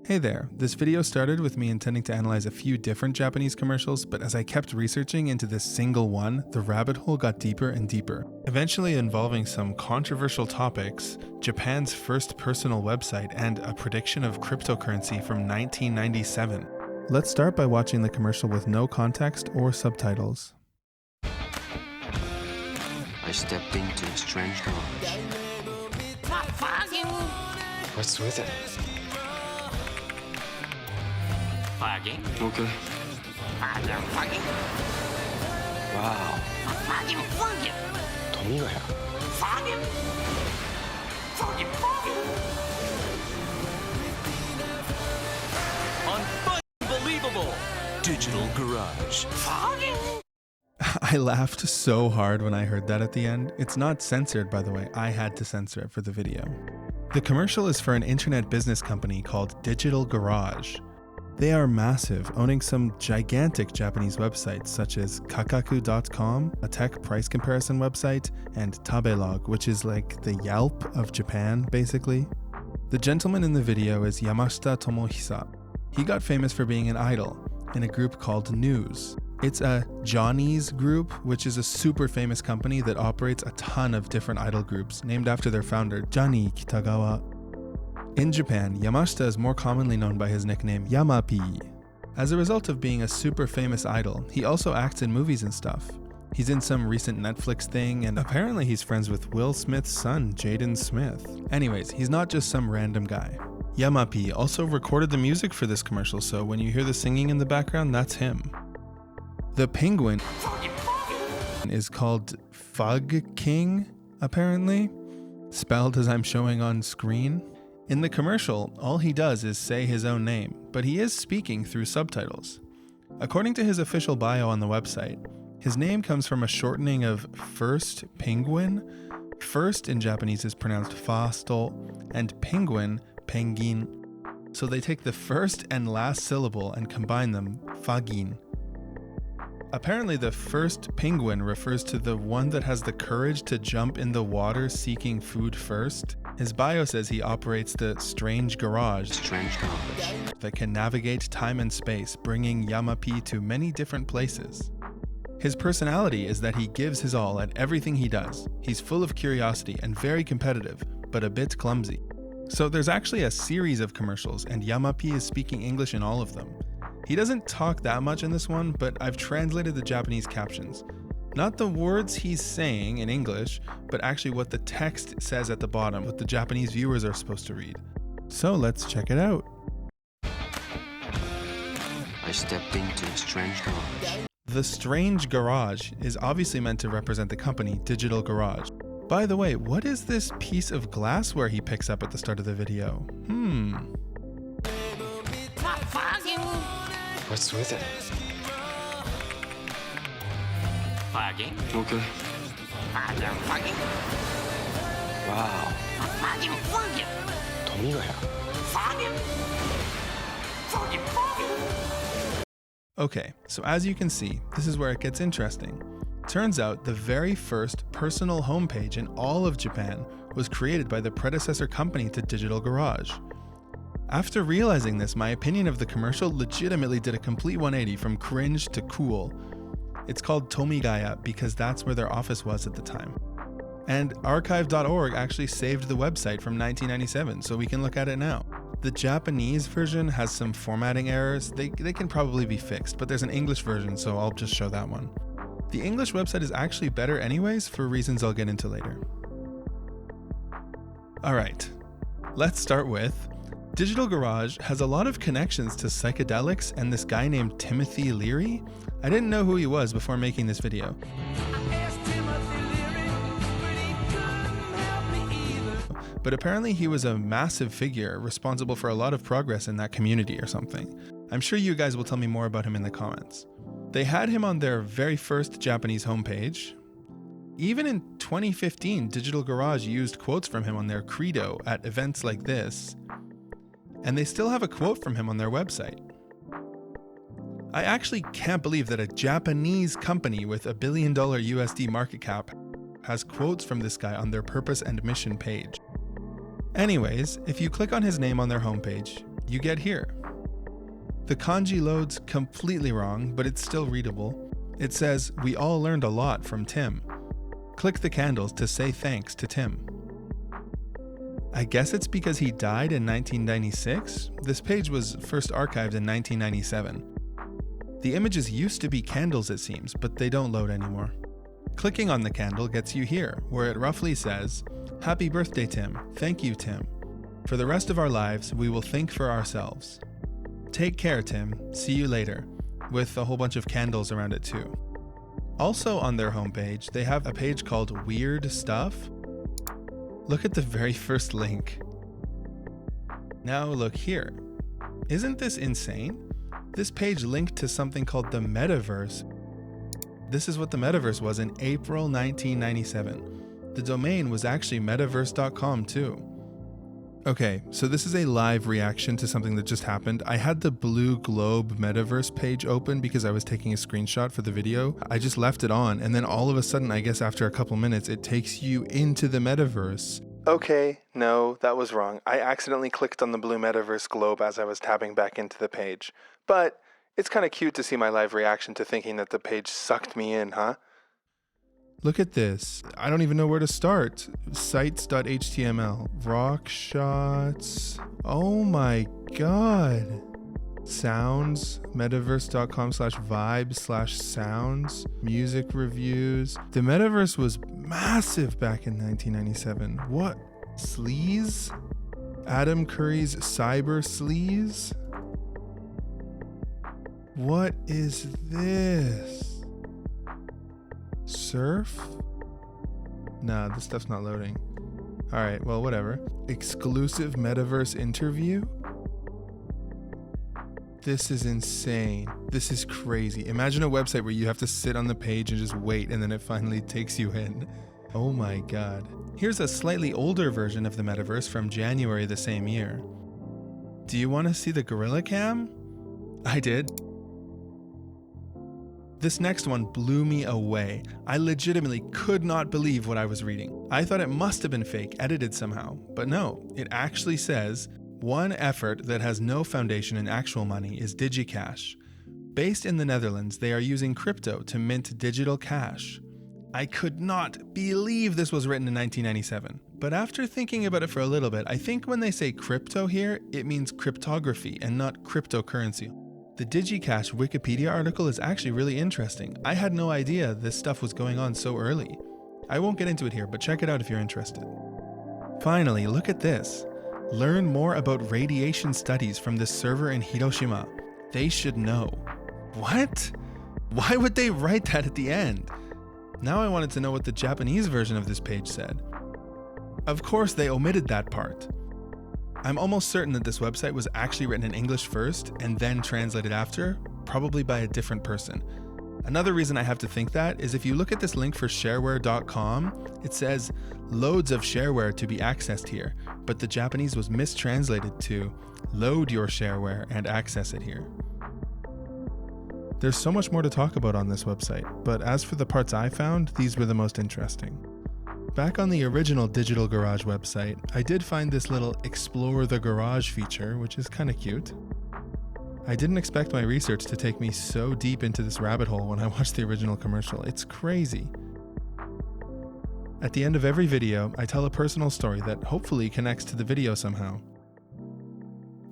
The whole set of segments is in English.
Hey there, this video started with me intending to analyze a few different Japanese commercials, but as I kept researching into this single one, the rabbit hole got deeper and deeper, eventually involving some controversial topics, Japan's first personal website, and a prediction of cryptocurrency from 1997. Let's start by watching the commercial with no context or subtitles. I stepped into a strange garage. What's with it? Okay. Wow. 富ヶ谷。 Unbelievable! Digital Garage. I laughed so hard when I heard that at the end. It's not censored, by the way. I had to censor it for the video. The commercial is for an internet business company called Digital Garage. They are massive, owning some gigantic Japanese websites such as kakaku.com, a tech price comparison website, and Tabelog, which is like the Yelp of Japan, basically. The gentleman in the video is Yamashita Tomohisa. He got famous for being an idol in a group called News. It's a Johnny's group, which is a super famous company that operates a ton of different idol groups, named after their founder, Johnny Kitagawa. In Japan, Yamashita is more commonly known by his nickname Yama-P. As a result of being a super famous idol, he also acts in movies and stuff. He's in some recent Netflix thing, and apparently he's friends with Will Smith's son, Jaden Smith. Anyways, he's not just some random guy. Yama-P also recorded the music for this commercial, so when you hear the singing in the background, that's him. The penguin is called Fug King, apparently, spelled as I'm showing on screen. In the commercial, all he does is say his own name, but he is speaking through subtitles. According to his official bio on the website, his name comes from a shortening of First Penguin. First in Japanese is pronounced fasto, and penguin, pengin. So they take the first and last syllable and combine them, fagin. Apparently the first penguin refers to the one that has the courage to jump in the water seeking food first. His bio says he operates the Strange Garage that can navigate time and space, bringing Yama-P to many different places. His personality is that he gives his all at everything he does. He's full of curiosity and very competitive, but a bit clumsy. So there's actually a series of commercials, and Yama-P is speaking English in all of them. He doesn't talk that much in this one, but I've translated the Japanese captions. Not the words he's saying in English, but actually what the text says at the bottom, what the Japanese viewers are supposed to read. So let's check it out. I stepped into a strange garage. The Strange Garage is obviously meant to represent the company, Digital Garage. By the way, what is this piece of glassware he picks up at the start of the video? What's with it? Okay. Wow. 富ヶ谷。 Okay, so as you can see, this is where it gets interesting. Turns out the very first personal homepage in all of Japan was created by the predecessor company to Digital Garage. After realizing this, my opinion of the commercial legitimately did a complete 180 from cringe to cool. It's called Tomigaya because that's where their office was at the time. And archive.org actually saved the website from 1997, so we can look at it now. The Japanese version has some formatting errors. They can probably be fixed, but there's an English version, so I'll just show that one. The English website is actually better anyways, for reasons I'll get into later. Alright, let's start with Digital Garage has a lot of connections to Psychedelics and this guy named Timothy Leary. I didn't know who he was before making this video. But apparently he was a massive figure responsible for a lot of progress in that community or something. I'm sure you guys will tell me more about him in the comments. They had him on their very first Japanese homepage. Even in 2015, Digital Garage used quotes from him on their credo at events like this. And they still have a quote from him on their website. I actually can't believe that a Japanese company with $1 billion USD market cap has quotes from this guy on their purpose and mission page. Anyways, if you click on his name on their homepage, you get here. The kanji loads completely wrong, but it's still readable. It says, "We all learned a lot from Tim. Click the candles to say thanks to Tim." I guess it's because he died in 1996? This page was first archived in 1997. The images used to be candles, it seems, but they don't load anymore. Clicking on the candle gets you here, where it roughly says, "Happy birthday, Tim. Thank you, Tim. For the rest of our lives, we will think for ourselves. Take care, Tim. See you later," with a whole bunch of candles around it too. Also on their homepage, they have a page called Weird Stuff. Look at the very first link. Now look here. Isn't this insane? This page linked to something called the metaverse. This is what the metaverse was in April 1997. The domain was actually metaverse.com too. Okay, so this is a live reaction to something that just happened. I had the Blue Globe Metaverse page open because I was taking a screenshot for the video. I just left it on, and then all of a sudden, I guess after a couple minutes, it takes you into the metaverse. Okay, no, that was wrong. I accidentally clicked on the Blue Metaverse globe as I was tabbing back into the page. But it's kind of cute to see my live reaction to thinking that the page sucked me in, huh? Look at this. I don't even know where to start. Sites.html. Rock shots. Oh my god. Sounds. Metaverse.com/vibes/sounds. Music reviews. The metaverse was massive back in 1997. What? Sleaze? Adam Curry's Cyber Sleaze? What is this? Surf? Nah, this stuff's not loading. Alright, well, whatever. Exclusive metaverse interview? This is insane. This is crazy. Imagine a website where you have to sit on the page and just wait, and then it finally takes you in. Oh my god. Here's a slightly older version of the metaverse from January the same year. Do you want to see the Gorilla Cam? I did. This next one blew me away. I legitimately could not believe what I was reading. I thought it must have been fake, edited somehow. But no, it actually says, "One effort that has no foundation in actual money is DigiCash. Based in the Netherlands, they are using crypto to mint digital cash." I could not believe this was written in 1997. But after thinking about it for a little bit, I think when they say crypto here, it means cryptography and not cryptocurrency. The DigiCash Wikipedia article is actually really interesting. I had no idea this stuff was going on so early. I won't get into it here, but check it out if you're interested. Finally, look at this. Learn more about radiation studies from this server in Hiroshima. They should know. What? Why would they write that at the end? Now I wanted to know what the Japanese version of this page said. Of course, they omitted that part. I'm almost certain that this website was actually written in English first and then translated after, probably by a different person. Another reason I have to think that is if you look at this link for shareware.com, it says loads of shareware to be accessed here, but the Japanese was mistranslated to load your shareware and access it here. There's so much more to talk about on this website, but as for the parts I found, these were the most interesting. Back on the original Digital Garage website, I did find this little Explore the Garage feature, which is kind of cute. I didn't expect my research to take me so deep into this rabbit hole when I watched the original commercial. It's crazy. At the end of every video, I tell a personal story that hopefully connects to the video somehow.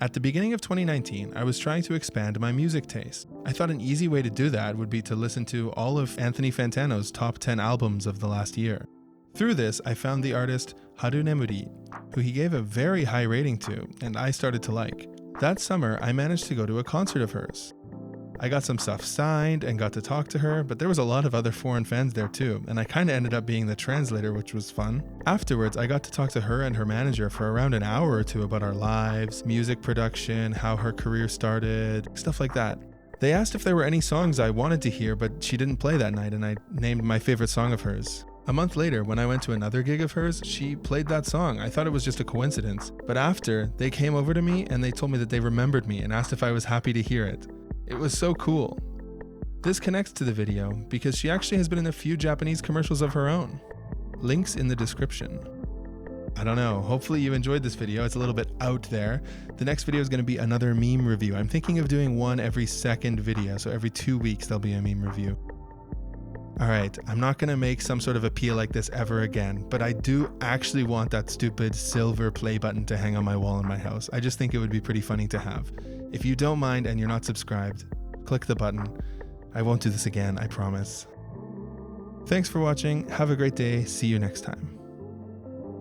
At the beginning of 2019, I was trying to expand my music taste. I thought an easy way to do that would be to listen to all of Anthony Fantano's top 10 albums of the last year. Through this, I found the artist Haru Nemuri, who he gave a very high rating to, and I started to like. That summer, I managed to go to a concert of hers. I got some stuff signed and got to talk to her, but there was a lot of other foreign fans there too, and I kinda ended up being the translator, which was fun. Afterwards, I got to talk to her and her manager for around an hour or two about our lives, music production, how her career started, stuff like that. They asked if there were any songs I wanted to hear, but she didn't play that night, and I named my favorite song of hers. A month later, when I went to another gig of hers, she played that song. I thought it was just a coincidence. But after, they came over to me and they told me that they remembered me and asked if I was happy to hear it. It was so cool. This connects to the video because she actually has been in a few Japanese commercials of her own. Links in the description. I don't know. Hopefully you enjoyed this video. It's a little bit out there. The next video is going to be another meme review. I'm thinking of doing one every second video. So every 2 weeks, there'll be a meme review. All right, I'm not going to make some sort of appeal like this ever again, but I do actually want that stupid silver play button to hang on my wall in my house. I just think it would be pretty funny to have. If you don't mind and you're not subscribed, click the button. I won't do this again, I promise. Thanks for watching. Have a great day. See you next time.